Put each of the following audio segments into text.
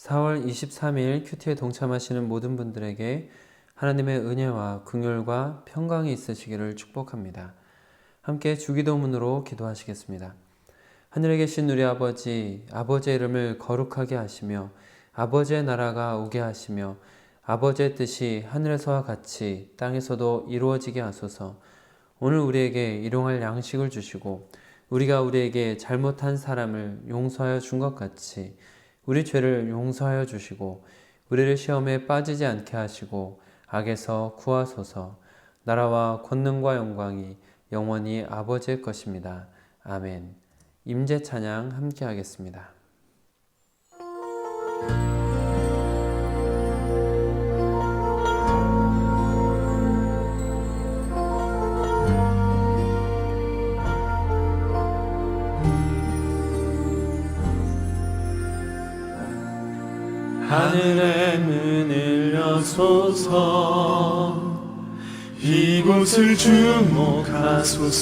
4월 23일 큐티에 동참하시는 모든 분들에게 하나님의 은혜와 긍휼과 평강이 있으시기를 축복합니다. 함께 주기도문으로 기도하시겠습니다. 하늘에 계신 우리 아버지, 아버지의 이름을 거룩하게 하시며 아버지의 나라가 오게 하시며 아버지의 뜻이 하늘에서와 같이 땅에서도 이루어지게 하소서. 오늘 우리에게 일용할 양식을 주시고 우리가 우리에게 잘못한 사람을 용서하여 준 것 같이 우리 죄를 용서하여 주시고 우리를 시험에 빠지지 않게 하시고 악에서 구하소서. 나라와 권능과 영광이 영원히 아버지의 것입니다. 아멘. 임재 찬양 함께 하겠습니다. 하늘의 문을 여소서. 이곳을 주목하소서.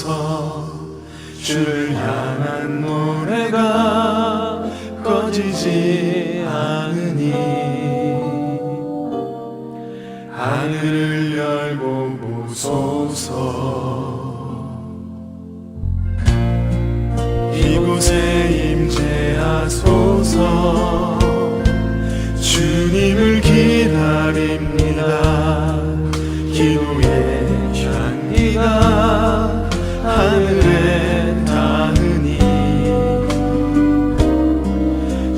주를 향한 노래가 꺼지지 않으니 하늘을 열고 보소서. 이곳에 임재하소서. 주님을 기다립니다. 기도의 향기가 하늘에 닿으니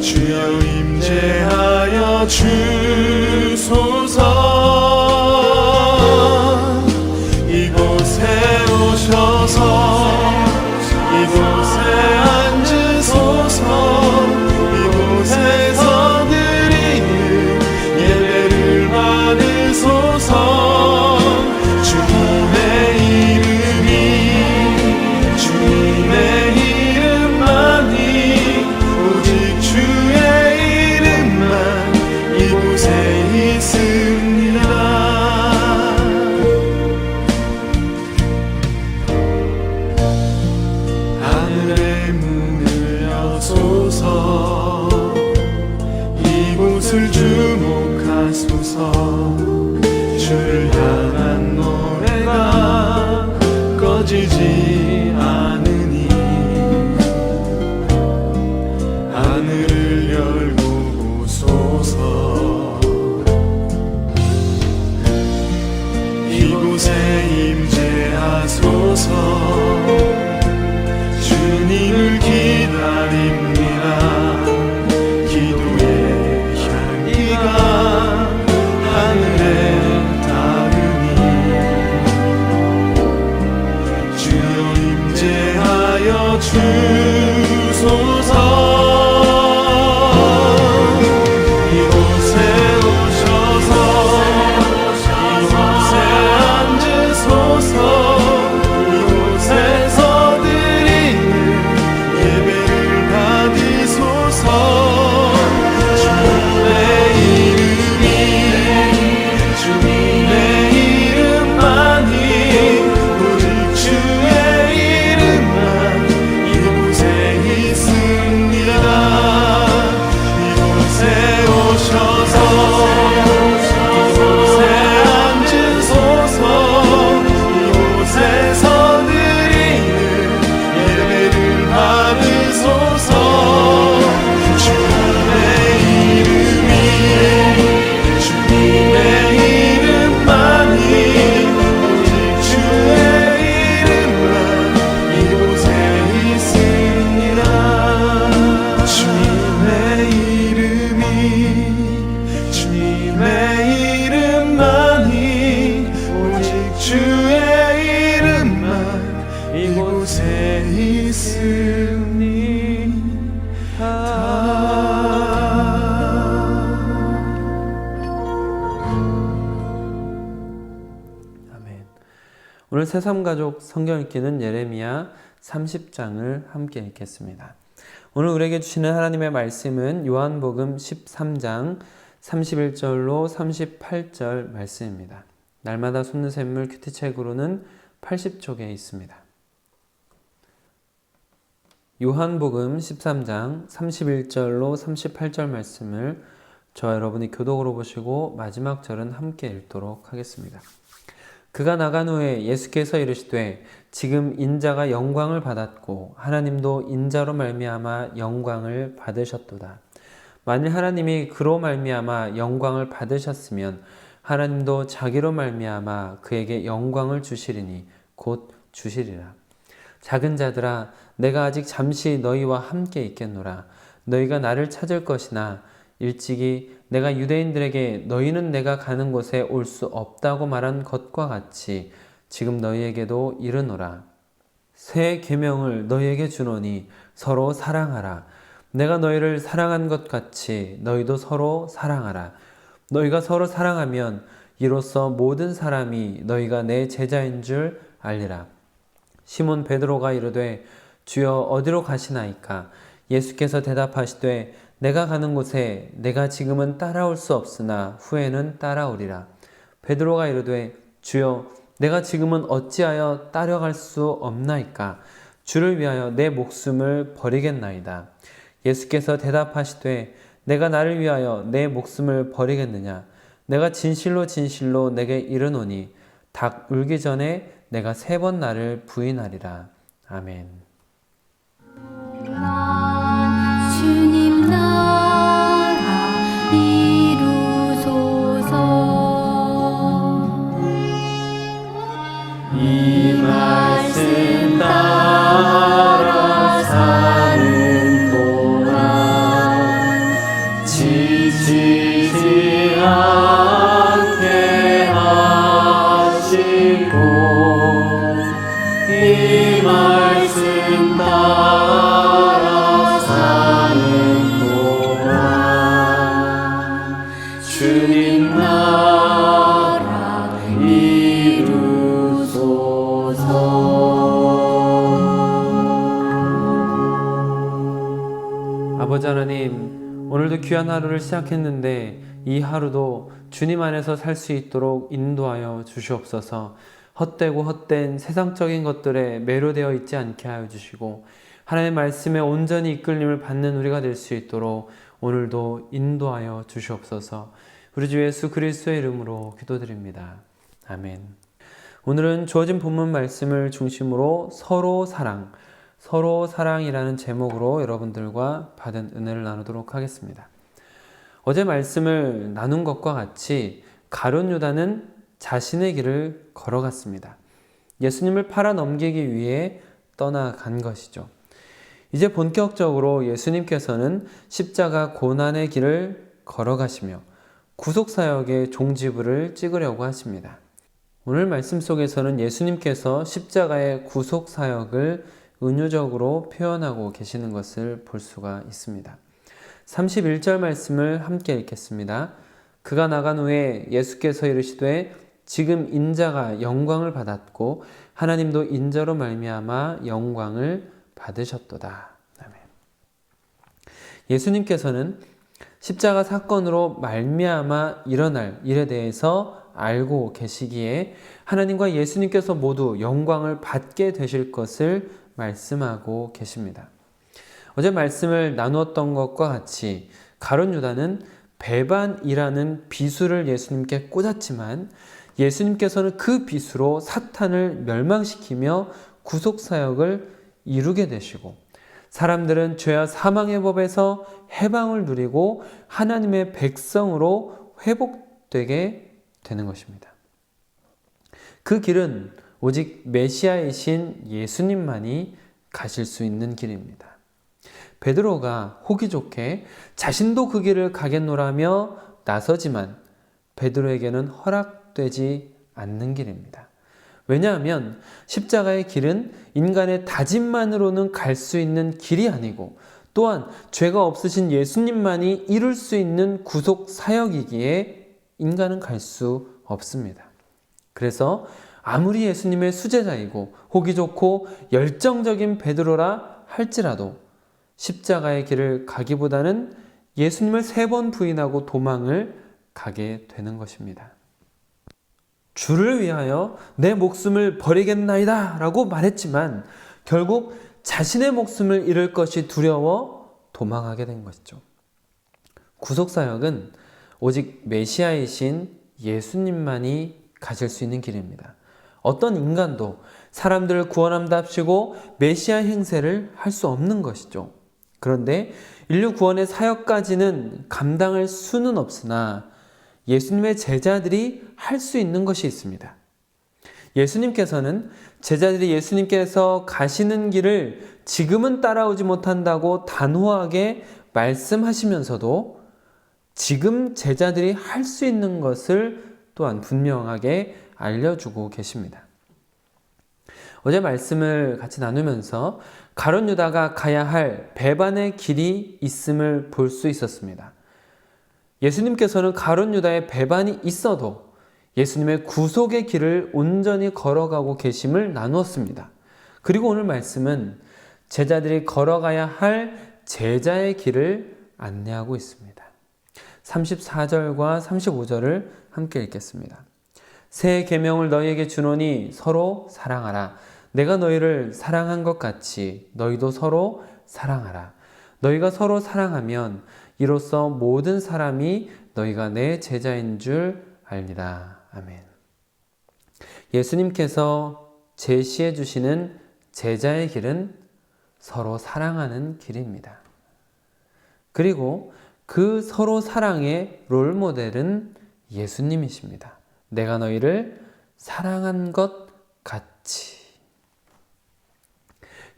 주여 임재하여 주소서. 이곳에 오셔서 이곳에 앉으소서. 이곳에서 예배를 받으소서. 주님의 이름이 주님의 이름만이 오직 주의 이름만 이곳에 있습니다. 하늘의 문을 여소서. 이곳을 주목하소서. 주를 향한 노래가 꺼지지 않으니 하늘을 열고 보소서. 이곳에 임재하소서. 주님을 기다립니다. 기도의 향기가 하늘에 닿으니 주여 임재하여 주소서. 이곳에 오셔서 이곳에 앉으소서. 이곳에서 드리는 예배를 받으소서. 주님의 이름이 주님의 이름만이 오직 주의 이름만 이곳에 있습니다. 이곳에 오셔서 이곳에 앉으소서. 이곳에서 드리는 예배를 받으소서. 주님의 이름이 주님의 이름만이 오직 주의 이름만 이곳에 있습니다. 주님의 이름이 주님의 이름만이 오직 주의 이름만 이곳에 아멘. 오늘 새삼가족 성경 읽기는 예레미야 30장을 함께 읽겠습니다. 오늘 우리에게 주시는 하나님의 말씀은 요한복음 13장 31절로 38절 말씀입니다. 날마다 솟는 샘물 큐티책으로는 80쪽에 있습니다. 요한복음 13장 31절로 38절 말씀을 저와 여러분이 교독으로 보시고 마지막 절은 함께 읽도록 하겠습니다. 그가 나간 후에 예수께서 이르시되 지금 인자가 영광을 받았고 하나님도 인자로 말미암아 영광을 받으셨도다. 만일 하나님이 그로 말미암아 영광을 받으셨으면 하나님도 자기로 말미암아 그에게 영광을 주시리니 곧 주시리라. 작은 자들아 내가 아직 잠시 너희와 함께 있겠노라. 너희가 나를 찾을 것이나 일찍이 내가 유대인들에게 너희는 내가 가는 곳에 올 수 없다고 말한 것과 같이 지금 너희에게도 이르노라. 새 계명을 너희에게 주노니 서로 사랑하라. 내가 너희를 사랑한 것 같이 너희도 서로 사랑하라. 너희가 서로 사랑하면 이로써 모든 사람이 너희가 내 제자인 줄 알리라. 시몬 베드로가 이르되 주여 어디로 가시나이까? 예수께서 대답하시되 내가 가는 곳에 내가 지금은 따라올 수 없으나 후에는 따라오리라. 베드로가 이르되 주여 내가 지금은 어찌하여 따라갈 수 없나이까? 주를 위하여 내 목숨을 버리겠나이다. 예수께서 대답하시되 내가 나를 위하여 내 목숨을 버리겠느냐? 내가 진실로 진실로 내게 이르노니 닭 울기 전에 내가 3번 나를 부인하리라. 아멘. 주님 나라 이루소서. 이 말씀 따라 사는 동안 지치지 않게 하시고 이 말씀 따라 사는 동안 주님 나라 이루소서. 아버지 하나님, 오늘도 귀한 하루를 시작했는데 이 하루도 주님 안에서 살 수 있도록 인도하여 주시옵소서. 헛되고 헛된 세상적인 것들에 매료되어 있지 않게 하여 주시고 하나님의 말씀에 온전히 이끌림을 받는 우리가 될 수 있도록 오늘도 인도하여 주시옵소서. 우리 주 예수 그리스도의 이름으로 기도드립니다. 아멘. 오늘은 주어진 본문 말씀을 중심으로 서로 사랑이라는 제목으로 여러분들과 받은 은혜를 나누도록 하겠습니다. 어제 말씀을 나눈 것과 같이 가룟 유다는 자신의 길을 걸어갔습니다. 예수님을 팔아 넘기기 위해 떠나간 것이죠. 이제 본격적으로 예수님께서는 십자가 고난의 길을 걸어가시며 구속사역의 종지부를 찍으려고 하십니다. 오늘 말씀 속에서는 예수님께서 십자가의 구속사역을 은유적으로 표현하고 계시는 것을 볼 수가 있습니다. 31절 말씀을 함께 읽겠습니다. 그가 나간 후에 예수께서 이르시되 지금 인자가 영광을 받았고 하나님도 인자로 말미암아 영광을 받으셨도다. 아멘. 예수님께서는 십자가 사건으로 말미암아 일어날 일에 대해서 알고 계시기에 하나님과 예수님께서 모두 영광을 받게 되실 것을 말씀하고 계십니다. 어제 말씀을 나누었던 것과 같이 가룟 유다는 배반이라는 비수를 예수님께 꽂았지만 예수님께서는 그 비수로 사탄을 멸망시키며 구속사역을 이루게 되시고 사람들은 죄와 사망의 법에서 해방을 누리고 하나님의 백성으로 회복되게 되는 것입니다. 그 길은 오직 메시아이신 예수님만이 가실 수 있는 길입니다. 베드로가 호기 좋게 자신도 그 길을 가겠노라며 나서지만 베드로에게는 허락되지 않는 길입니다. 왜냐하면 십자가의 길은 인간의 다짐만으로는 갈 수 있는 길이 아니고 또한 죄가 없으신 예수님만이 이룰 수 있는 구속 사역이기에 인간은 갈 수 없습니다. 그래서 아무리 예수님의 수제자이고 호기 좋고 열정적인 베드로라 할지라도 십자가의 길을 가기보다는 예수님을 3번 부인하고 도망을 가게 되는 것입니다. 주를 위하여 내 목숨을 버리겠나이다 라고 말했지만 결국 자신의 목숨을 잃을 것이 두려워 도망하게 된 것이죠. 구속사역은 오직 메시아이신 예수님만이 가질 수 있는 길입니다. 어떤 인간도 사람들을 구원함답시고 메시아 행세를 할 수 없는 것이죠. 그런데 인류 구원의 사역까지는 감당할 수는 없으나 예수님의 제자들이 할 수 있는 것이 있습니다. 예수님께서는 제자들이 예수님께서 가시는 길을 지금은 따라오지 못한다고 단호하게 말씀하시면서도 지금 제자들이 할 수 있는 것을 또한 분명하게 알려주고 계십니다. 어제 말씀을 같이 나누면서 가룟 유다가 가야 할 배반의 길이 있음을 볼 수 있었습니다. 예수님께서는 가룟 유다의 배반이 있어도 예수님의 구속의 길을 온전히 걸어가고 계심을 나누었습니다. 그리고 오늘 말씀은 제자들이 걸어가야 할 제자의 길을 안내하고 있습니다. 34절과 35절을 함께 읽겠습니다. 새 계명을 너희에게 주노니 서로 사랑하라. 내가 너희를 사랑한 것 같이 너희도 서로 사랑하라. 너희가 서로 사랑하면 이로써 모든 사람이 너희가 내 제자인 줄 알리라. 아멘. 예수님께서 제시해 주시는 제자의 길은 서로 사랑하는 길입니다. 그리고 그 서로 사랑의 롤모델은 예수님이십니다. 내가 너희를 사랑한 것 같이.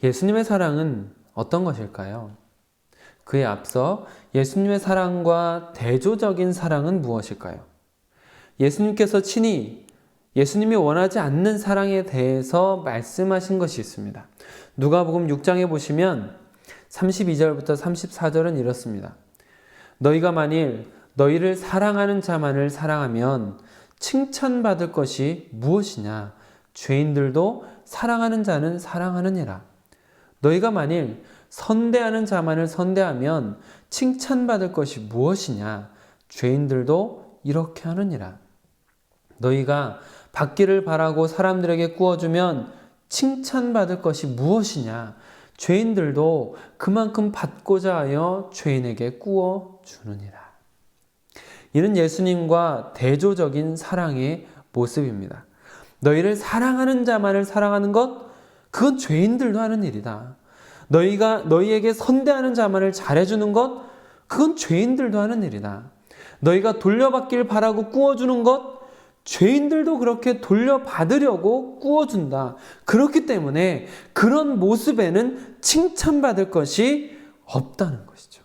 예수님의 사랑은 어떤 것일까요? 그에 앞서 예수님의 사랑과 대조적인 사랑은 무엇일까요? 예수님께서 친히 예수님이 원하지 않는 사랑에 대해서 말씀하신 것이 있습니다. 누가복음 6장에 보시면 32절부터 34절은 이렇습니다. 너희가 만일 너희를 사랑하는 자만을 사랑하면 칭찬받을 것이 무엇이냐? 죄인들도 사랑하는 자는 사랑하느니라. 너희가 만일 선대하는 자만을 선대하면 칭찬받을 것이 무엇이냐? 죄인들도 이렇게 하느니라. 너희가 받기를 바라고 사람들에게 구워주면 칭찬받을 것이 무엇이냐? 죄인들도 그만큼 받고자 하여 죄인에게 구워주느니라. 이는 예수님과 대조적인 사랑의 모습입니다. 너희를 사랑하는 자만을 사랑하는 것, 그건 죄인들도 하는 일이다. 너희가 너희에게 선대하는 자만을 잘해주는 것, 그건 죄인들도 하는 일이다. 너희가 돌려받기를 바라고 구워주는 것, 죄인들도 그렇게 돌려받으려고 구워준다. 그렇기 때문에 그런 모습에는 칭찬받을 것이 없다는 것이죠.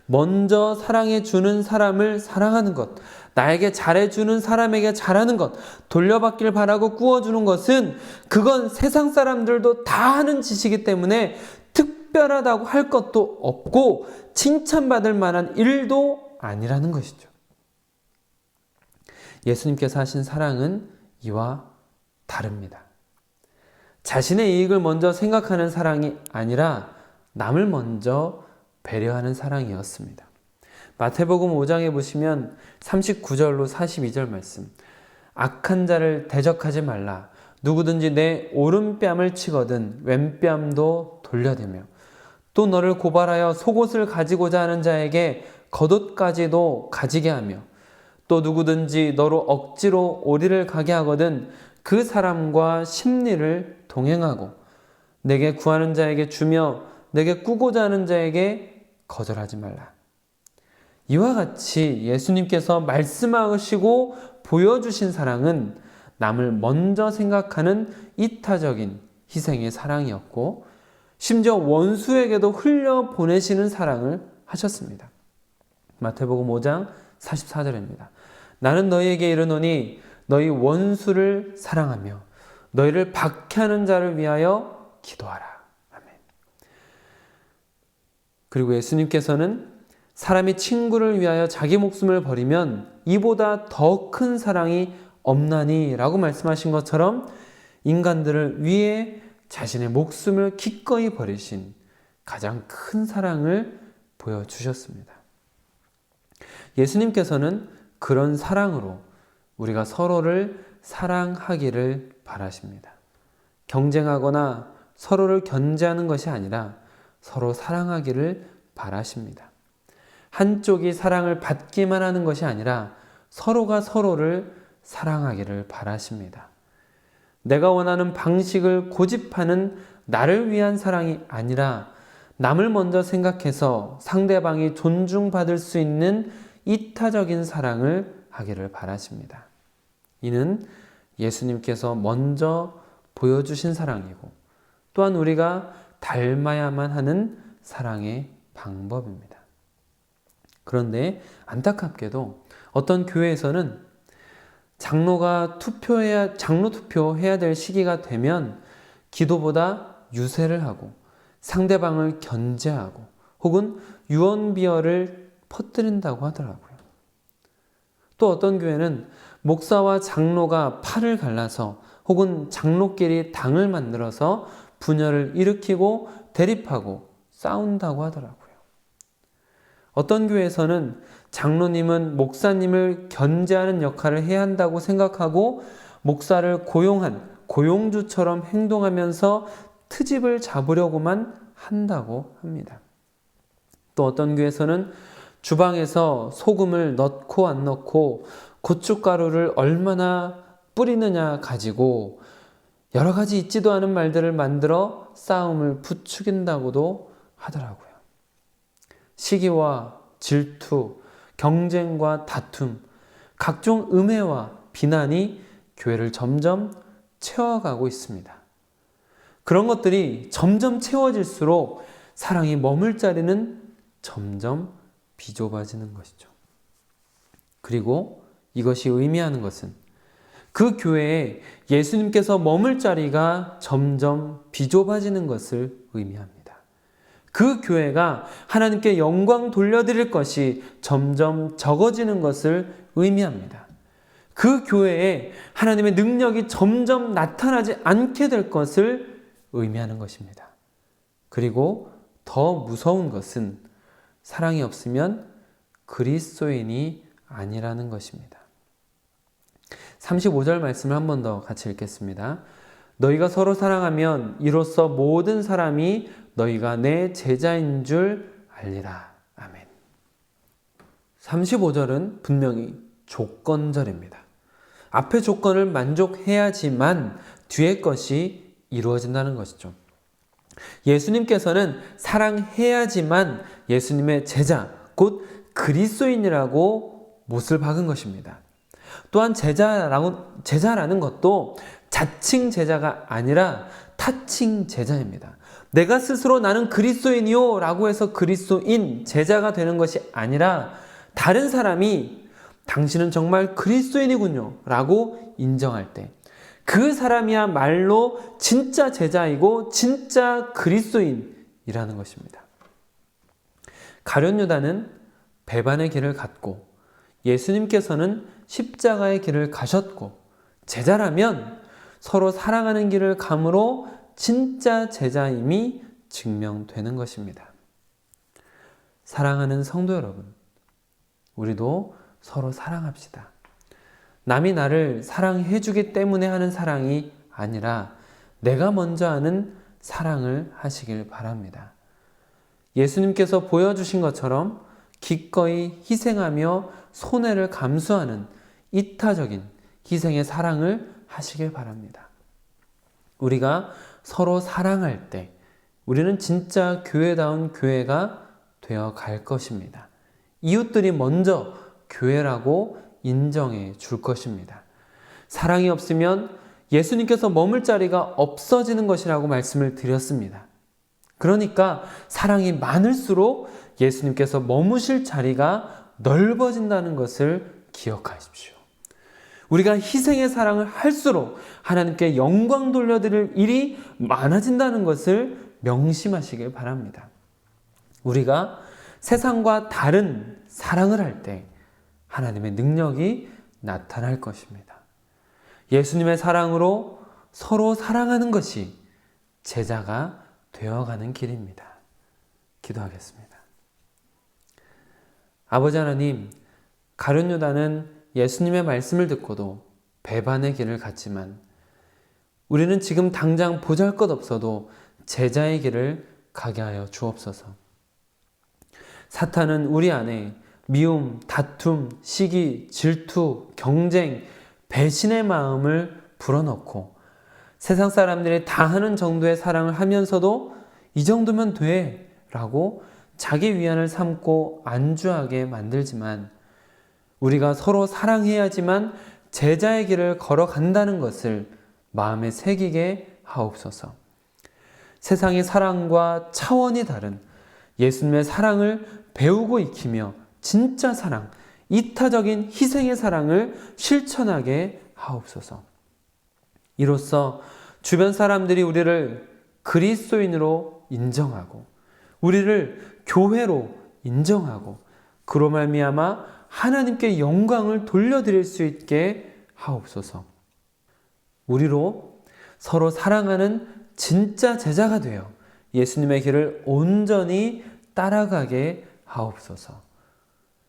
먼저 사랑해주는 사람을 사랑하는 것, 나에게 잘해주는 사람에게 잘하는 것, 돌려받기를 바라고 구워주는 것은 그건 세상 사람들도 다 하는 짓이기 때문에 특별하다고 할 것도 없고 칭찬받을 만한 일도 아니라는 것이죠. 예수님께서 하신 사랑은 이와 다릅니다. 자신의 이익을 먼저 생각하는 사랑이 아니라 남을 먼저 배려하는 사랑이었습니다. 마태복음 5장에 보시면 39절로 42절 말씀. 악한 자를 대적하지 말라. 누구든지 내 오른뺨을 치거든 왼뺨도 돌려대며 또 너를 고발하여 속옷을 가지고자 하는 자에게 겉옷까지도 가지게 하며 또 누구든지 너로 억지로 오리를 가게 하거든 그 사람과 심리를 동행하고 내게 구하는 자에게 주며 내게 꾸고자 하는 자에게 거절하지 말라. 이와 같이 예수님께서 말씀하시고 보여주신 사랑은 남을 먼저 생각하는 이타적인 희생의 사랑이었고 심지어 원수에게도 흘려보내시는 사랑을 하셨습니다. 마태복음 5장 44절입니다. 나는 너희에게 이르노니 너희 원수를 사랑하며 너희를 박해하는 자를 위하여 기도하라. 아멘. 그리고 예수님께서는 사람이 친구를 위하여 자기 목숨을 버리면 이보다 더 큰 사랑이 없나니 라고 말씀하신 것처럼 인간들을 위해 자신의 목숨을 기꺼이 버리신 가장 큰 사랑을 보여주셨습니다. 예수님께서는 그런 사랑으로 우리가 서로를 사랑하기를 바라십니다. 경쟁하거나 서로를 견제하는 것이 아니라 서로 사랑하기를 바라십니다. 한쪽이 사랑을 받기만 하는 것이 아니라 서로가 서로를 사랑하기를 바라십니다. 내가 원하는 방식을 고집하는 나를 위한 사랑이 아니라 남을 먼저 생각해서 상대방이 존중받을 수 있는 이타적인 사랑을 하기를 바라십니다. 이는 예수님께서 먼저 보여주신 사랑이고 또한 우리가 닮아야만 하는 사랑의 방법입니다. 그런데 안타깝게도 어떤 교회에서는 장로 투표해야 될 시기가 되면 기도보다 유세를 하고 상대방을 견제하고 혹은 유언비어를 퍼뜨린다고 하더라고요. 또 어떤 교회는 목사와 장로가 팔을 갈라서 혹은 장로끼리 당을 만들어서 분열을 일으키고 대립하고 싸운다고 하더라고요. 어떤 교회에서는 장로님은 목사님을 견제하는 역할을 해야 한다고 생각하고 목사를 고용한 고용주처럼 행동하면서 트집을 잡으려고만 한다고 합니다. 또 어떤 교회에서는 주방에서 소금을 넣고 안 넣고 고춧가루를 얼마나 뿌리느냐 가지고 여러 가지 있지도 않은 말들을 만들어 싸움을 부추긴다고도 하더라고요. 시기와 질투, 경쟁과 다툼, 각종 음해와 비난이 교회를 점점 채워가고 있습니다. 그런 것들이 점점 채워질수록 사랑이 머물 자리는 점점 비좁아지는 것이죠. 그리고 이것이 의미하는 것은 그 교회에 예수님께서 머물 자리가 점점 비좁아지는 것을 의미합니다. 그 교회가 하나님께 영광 돌려드릴 것이 점점 적어지는 것을 의미합니다. 그 교회에 하나님의 능력이 점점 나타나지 않게 될 것을 의미하는 것입니다. 그리고 더 무서운 것은 사랑이 없으면 그리스도인이 아니라는 것입니다. 35절 말씀을 한 번 더 같이 읽겠습니다. 너희가 서로 사랑하면 이로써 모든 사람이 너희가 내 제자인 줄 알리라. 아멘. 35절은 분명히 조건절입니다. 앞의 조건을 만족해야지만 뒤의 것이 이루어진다는 것이죠. 예수님께서는 사랑해야지만 예수님의 제자, 곧 그리스도인이라고 못을 박은 것입니다. 또한 제자라는 것도 자칭 제자가 아니라 타칭 제자입니다. 내가 스스로 나는 그리스도인이요 라고 해서 그리스도인 제자가 되는 것이 아니라 다른 사람이 당신은 정말 그리스도인이군요 라고 인정할 때 그 사람이야말로 진짜 제자이고 진짜 그리스도인이라는 것입니다. 가룟 유다는 배반의 길을 갔고 예수님께서는 십자가의 길을 가셨고 제자라면 서로 사랑하는 길을 감으로 진짜 제자임이 증명되는 것입니다. 사랑하는 성도 여러분, 우리도 서로 사랑합시다. 남이 나를 사랑해 주기 때문에 하는 사랑이 아니라 내가 먼저 하는 사랑을 하시길 바랍니다. 예수님께서 보여주신 것처럼 기꺼이 희생하며 손해를 감수하는 이타적인 희생의 사랑을 하시길 바랍니다. 우리가 서로 사랑할 때 우리는 진짜 교회다운 교회가 되어 갈 것입니다. 이웃들이 먼저 교회라고 인정해 줄 것입니다. 사랑이 없으면 예수님께서 머물 자리가 없어지는 것이라고 말씀을 드렸습니다. 그러니까 사랑이 많을수록 예수님께서 머무실 자리가 넓어진다는 것을 기억하십시오. 우리가 희생의 사랑을 할수록 하나님께 영광 돌려드릴 일이 많아진다는 것을 명심하시길 바랍니다. 우리가 세상과 다른 사랑을 할 때 하나님의 능력이 나타날 것입니다. 예수님의 사랑으로 서로 사랑하는 것이 제자가 되어가는 길입니다. 기도하겠습니다. 아버지 하나님, 가룟 유다는 예수님의 말씀을 듣고도 배반의 길을 갔지만 우리는 지금 당장 보잘것없어도 제자의 길을 가게 하여 주옵소서. 사탄은 우리 안에 미움, 다툼, 시기, 질투, 경쟁, 배신의 마음을 불어넣고 세상 사람들이 다 하는 정도의 사랑을 하면서도 이 정도면 돼 라고 자기 위안을 삼고 안주하게 만들지만 우리가 서로 사랑해야지만 제자의 길을 걸어간다는 것을 마음에 새기게 하옵소서. 세상의 사랑과 차원이 다른 예수님의 사랑을 배우고 익히며 진짜 사랑, 이타적인 희생의 사랑을 실천하게 하옵소서. 이로써 주변 사람들이 우리를 그리스도인으로 인정하고 우리를 교회로 인정하고 그로 말미암아 하나님께 영광을 돌려드릴 수 있게 하옵소서. 우리로 서로 사랑하는 진짜 제자가 되어 예수님의 길을 온전히 따라가게 하옵소서.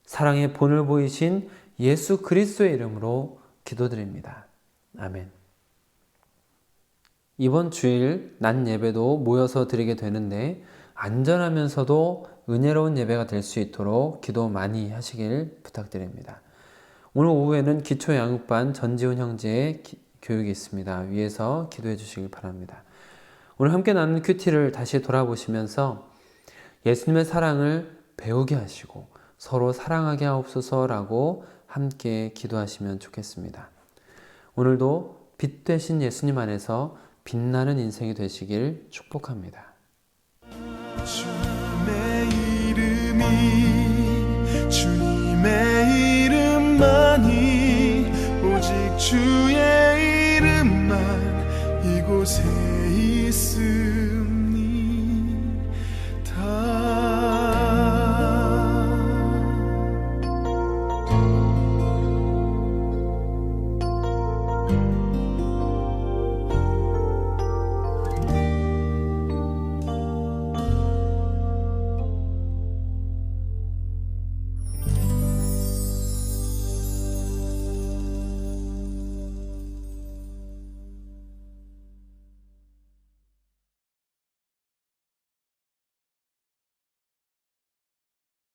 사랑의 본을 보이신 예수 그리스도의 이름으로 기도드립니다. 아멘. 이번 주일 낮 예배도 모여서 드리게 되는데 안전하면서도 은혜로운 예배가 될 수 있도록 기도 많이 하시길 부탁드립니다. 오늘 오후에는 기초 양육반 전지훈 형제의 교육이 있습니다. 위에서 기도해 주시길 바랍니다. 오늘 함께 나눈 큐티를 다시 돌아보시면서 예수님의 사랑을 배우게 하시고 서로 사랑하게 하옵소서라고 함께 기도하시면 좋겠습니다. 오늘도 빛 되신 예수님 안에서 빛나는 인생이 되시길 축복합니다. 주님의 이름만이 오직 주의 이름만 이곳에 있음